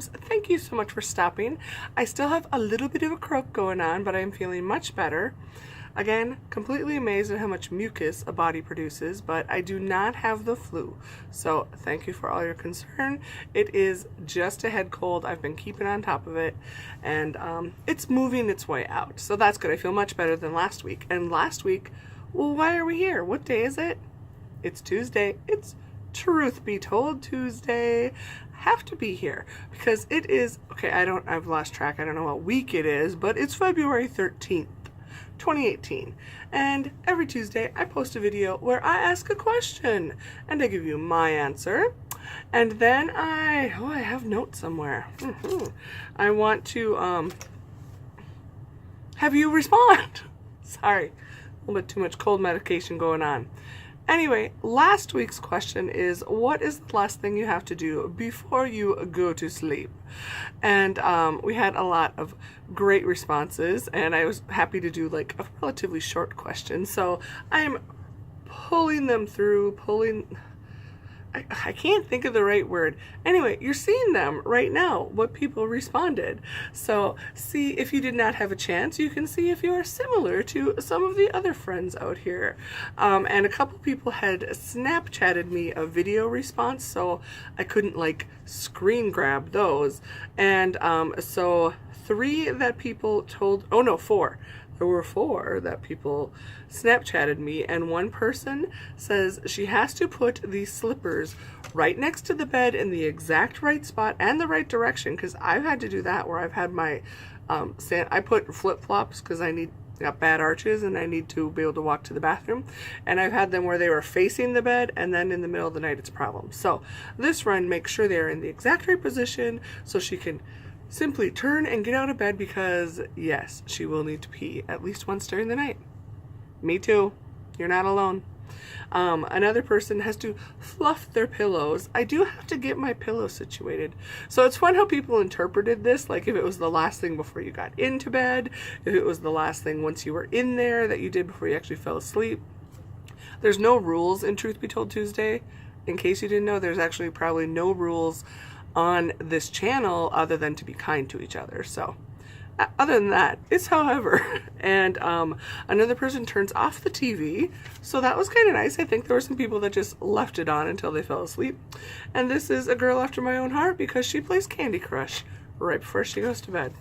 Jams. Thank you so much for stopping. I still have a little bit of a croak going on, but I'm feeling much better. Again, completely amazed at how much mucus a body produces, but I do not have the flu. So thank you for all your concern. It is just a head cold. I've been keeping on top of it, and it's moving its way out. So that's good. I feel much better than last week. And last week, well, why are we here? What day is it? It's Tuesday. It's Truth Be Told Tuesday. Have to be here because it is, okay, I've lost track. I don't know what week it is, but it's February 13th. 2018, and every Tuesday I post a video where I ask a question and I give you my answer, and then I have notes somewhere. I want to have you respond. Sorry, a little bit too much cold medication going on. Anyway, last week's question is, what is the last thing you have to do before you go to sleep? And we had a lot of great responses, and I was happy to do like a relatively short question. So I'm pulling them through, I can't think of the right word. Anyway, you're seeing them right now, what people responded. So see if you did not have a chance, you can see if you are similar to some of the other friends out here. And a couple people had Snapchatted me a video response, so I couldn't like screen grab those. And so four. There were 4 that people Snapchatted me, and one person says she has to put these slippers right next to the bed in the exact right spot and the right direction, because I've had to do that where I've had my I put flip-flops because I got bad arches and I need to be able to walk to the bathroom, and I've had them where they were facing the bed, and then in the middle of the night it's a problem. So this run makes sure they're in the exact right position so she can simply turn and get out of bed, because yes, she will need to pee at least once during the night. Me too. You're not alone. Another person has to fluff their pillows. I do have to get my pillow situated. So it's fun how people interpreted this, like if it was the last thing before you got into bed, if it was the last thing once you were in there that you did before you actually fell asleep. There's no rules in Truth Be Told Tuesday. In case you didn't know, there's actually probably no rules on this channel other than to be kind to each other. So other than that, it's however. And another person turns off the TV, so that was kind of nice. I think there were some people that just left it on until they fell asleep. And this is a girl after my own heart because she plays Candy Crush right before she goes to bed.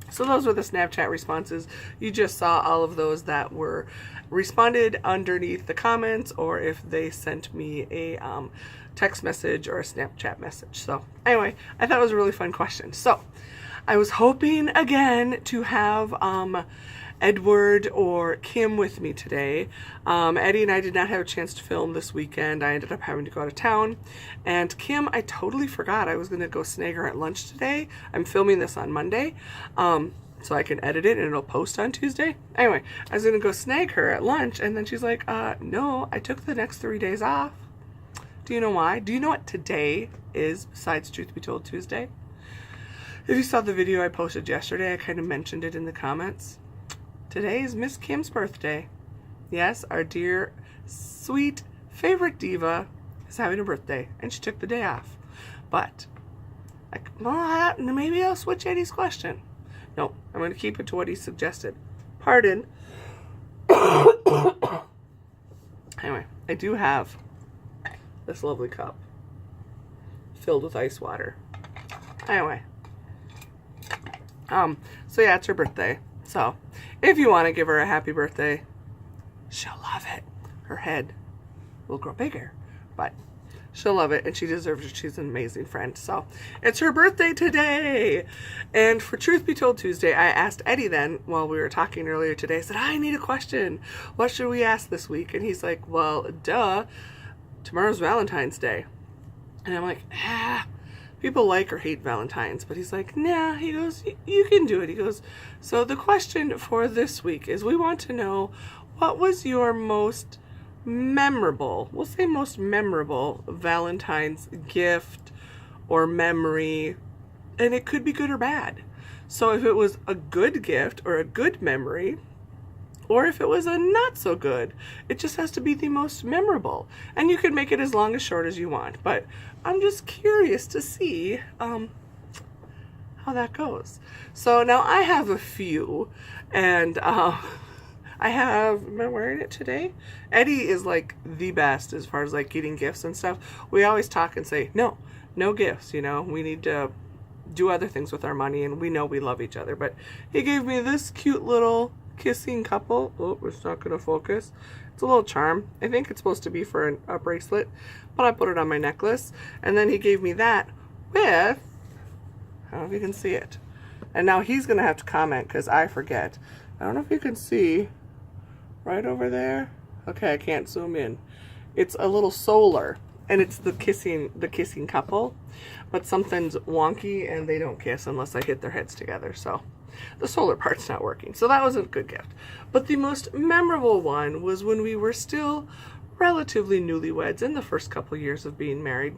So those were the Snapchat responses. You just saw all of those that were responded underneath the comments, or if they sent me a text message or a Snapchat message. So anyway, I thought it was a really fun question. So I was hoping again to have Edward or Kim with me today. Eddie and I did not have a chance to film this weekend. I ended up having to go out of town. And Kim, I totally forgot I was going to go snag her at lunch today. I'm filming this on Monday, so I can edit it and it'll post on Tuesday. Anyway, I was going to go snag her at lunch, and then she's like, no, I took the next 3 days off. Do you know why? Do you know what today is besides Truth Be Told Tuesday? If you saw the video I posted yesterday, I kind of mentioned it in the comments. Today is Miss Kim's birthday. Yes, our dear, sweet, favorite diva is having a birthday, and she took the day off. But, maybe I'll switch Eddie's question. No, I'm going to keep it to what he suggested. Pardon. Anyway, I do have this lovely cup filled with ice water. Anyway, so yeah, it's her birthday. So if you want to give her a happy birthday, she'll love it. Her head will grow bigger, but she'll love it, and she deserves it. She's an amazing friend. So it's her birthday today. And for Truth Be Told Tuesday, I asked Eddie then, while we were talking earlier today, I said, I need a question. What should we ask this week? And he's like, well, duh, tomorrow's Valentine's Day. And I'm like, people like or hate Valentines. But he's like, nah, he goes, you can do it. He goes, so the question for this week is, we want to know, what was your most memorable, we'll say most memorable Valentine's gift or memory, and it could be good or bad. So if it was a good gift or a good memory, or if it was a not so good, it just has to be the most memorable. And you can make it as long as short as you want, but I'm just curious to see how that goes. So now I have a few, and am I wearing it today? Eddie is like the best as far as like getting gifts and stuff. We always talk and say, no gifts, you know, we need to do other things with our money, and we know we love each other. But he gave me this cute little kissing couple. Oh, it's not going to focus. It's a little charm. I think it's supposed to be for a bracelet, but I put it on my necklace. And then he gave me that with, I don't know if you can see it. And now he's going to have to comment because I forget. I don't know if you can see right over there. Okay, I can't zoom in. It's a little solar, and it's the kissing couple, but something's wonky and they don't kiss unless I hit their heads together. So the solar part's not working. So that was a good gift. But the most memorable one was when we were still relatively newlyweds in the first couple years of being married.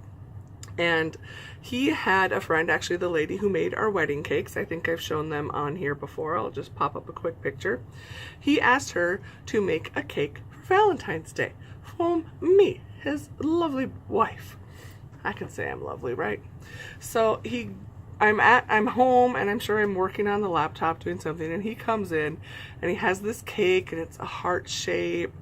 And he had a friend, actually the lady who made our wedding cakes. I think I've shown them on here before. I'll just pop up a quick picture. He asked her to make a cake for Valentine's Day for me, his lovely wife. I can say I'm lovely, right? So I'm home, and I'm sure I'm working on the laptop doing something, and he comes in and he has this cake, and it's a heart shape,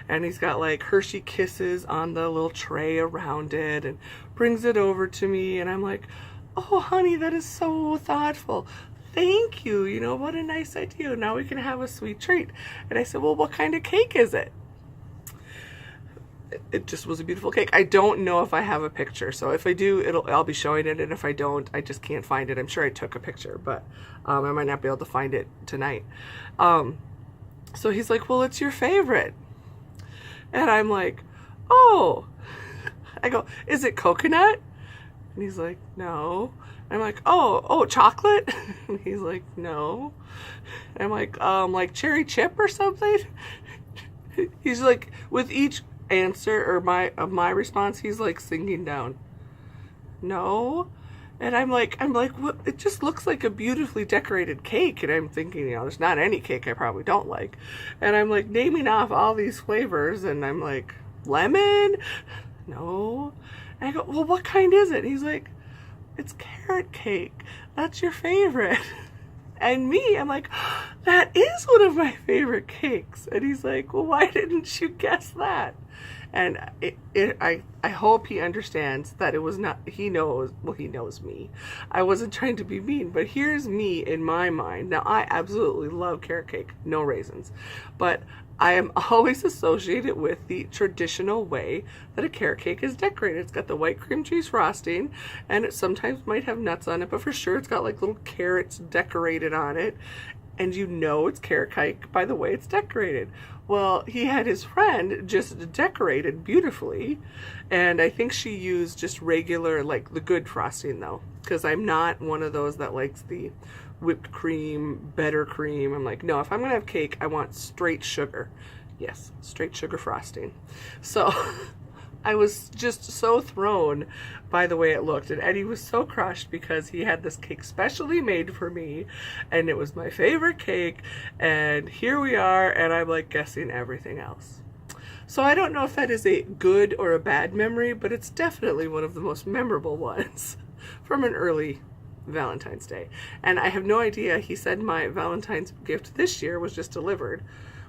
and he's got like Hershey Kisses on the little tray around it, and brings it over to me, and I'm like, oh honey, that is so thoughtful. Thank you. You know, what a nice idea. Now we can have a sweet treat. And I said, well, what kind of cake is it? It just was a beautiful cake. I don't know if I have a picture, so if I do, I'll be showing it, and if I don't, I just can't find it. I'm sure I took a picture, but I might not be able to find it tonight. So he's like, well, it's your favorite. And I'm like, oh. I go, is it coconut? And he's like, no. I'm like, oh, chocolate? And he's like, no. And I'm like cherry chip or something? He's like, with each answer or my response, he's like sinking down, no. And I'm like, what? It just looks like a beautifully decorated cake. And I'm thinking, you know, there's not any cake I probably don't like. And I'm like naming off all these flavors, and I'm like, lemon? No. And I go, well, what kind is it? And he's like, it's carrot cake. That's your favorite. And me, I'm like, that is one of my favorite cakes. And he's like, well, why didn't you guess that? And I hope he understands that it was not, he knows me. I wasn't trying to be mean, but here's me in my mind. Now, I absolutely love carrot cake, no raisins. But I am always associated with the traditional way that a carrot cake is decorated. It's got the white cream cheese frosting, and it sometimes might have nuts on it, but for sure it's got like little carrots decorated on it. And you know it's carrot cake by the way it's decorated. Well, he had his friend just decorated beautifully, and I think she used just regular, like the good frosting though, because I'm not one of those that likes the whipped cream, better cream. I'm like, no, if I'm gonna have cake, I want straight sugar. Yes, straight sugar frosting. So I was just so thrown by the way it looked, and Eddie was so crushed because he had this cake specially made for me, and it was my favorite cake, and here we are, and I'm like guessing everything else. So I don't know if that is a good or a bad memory, but it's definitely one of the most memorable ones from an early Valentine's Day. And I have no idea, he said my Valentine's gift this year was just delivered,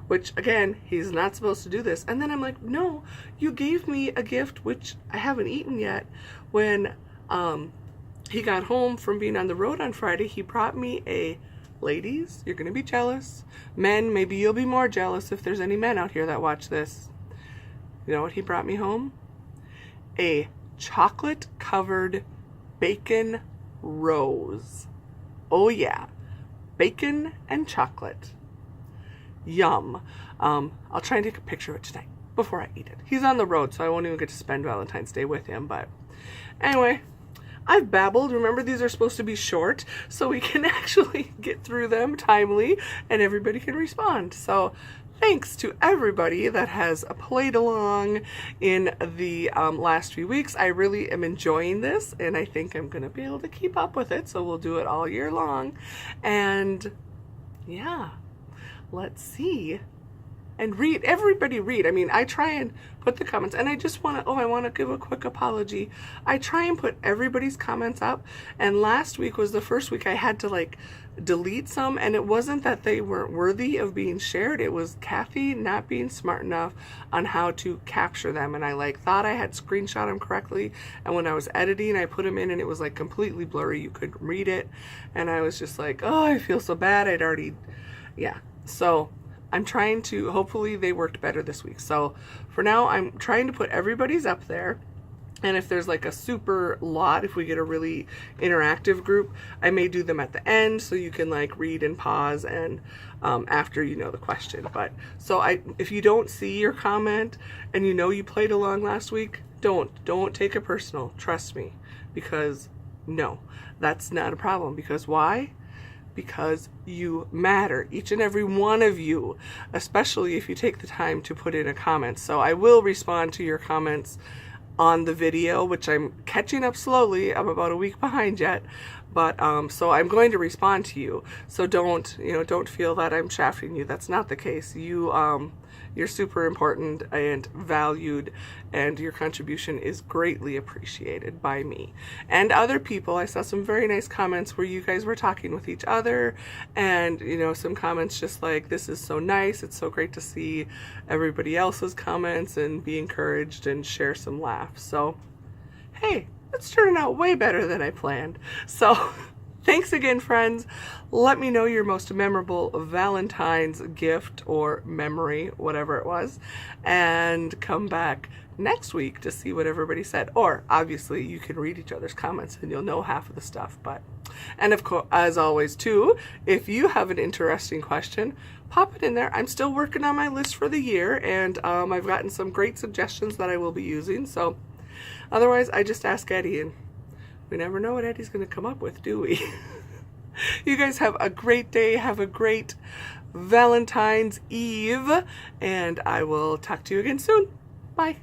which again, he's not supposed to do this. And then I'm like, no, you gave me a gift which I haven't eaten yet. When he got home from being on the road on Friday, he brought me a, ladies, you're gonna be jealous. Men, maybe you'll be more jealous if there's any men out here that watch this. You know what he brought me home? A chocolate covered bacon rose. Oh yeah, bacon and chocolate. Yum. I'll try and take a picture of it tonight before I eat it. He's on the road, so I won't even get to spend Valentine's Day with him, but anyway, I've babbled. Remember, these are supposed to be short, so we can actually get through them timely and everybody can respond. So thanks to everybody that has played along in the last few weeks. I really am enjoying this, and I think I'm going to be able to keep up with it, so we'll do it all year long. And yeah, let's see and read. Everybody read. I mean, I try and put the comments, and I just want to, I want to give a quick apology. I try and put everybody's comments up, and last week was the first week I had to like delete some, and it wasn't that they weren't worthy of being shared. It was Kathy not being smart enough on how to capture them, and I like thought I had screenshot them correctly, and when I was editing I put them in and it was like completely blurry. You couldn't read it, and I was just like, oh, I feel so bad. I'd already, yeah. So I'm trying to, hopefully they worked better this week. So for now I'm trying to put everybody's up there. And if there's like a super lot, if we get a really interactive group, I may do them at the end so you can like read and pause and after you know the question. But so if you don't see your comment and you know you played along last week, don't take it personal. Trust me, because no, that's not a problem. Because why? Because you matter, each and every one of you, especially if you take the time to put in a comment. So I will respond to your comments on the video, which I'm catching up slowly. I'm about a week behind yet, but so I'm going to respond to you. So don't feel that I'm shafting you. That's not the case. You're super important and valued, and your contribution is greatly appreciated by me and other people. I saw some very nice comments where you guys were talking with each other, and some comments just like, this is so nice, it's so great to see everybody else's comments and be encouraged and share some laughs. So hey, it's turning out way better than I planned. So thanks again, friends. Let me know your most memorable Valentine's gift or memory, whatever it was, and come back next week to see what everybody said. Or obviously you can read each other's comments and you'll know half of the stuff. And of course, as always too, if you have an interesting question, pop it in there. I'm still working on my list for the year, and I've gotten some great suggestions that I will be using. So otherwise, I just ask Eddie, and we never know what Eddie's going to come up with, do we? You guys have a great day. Have a great Valentine's Eve, and I will talk to you again soon. Bye.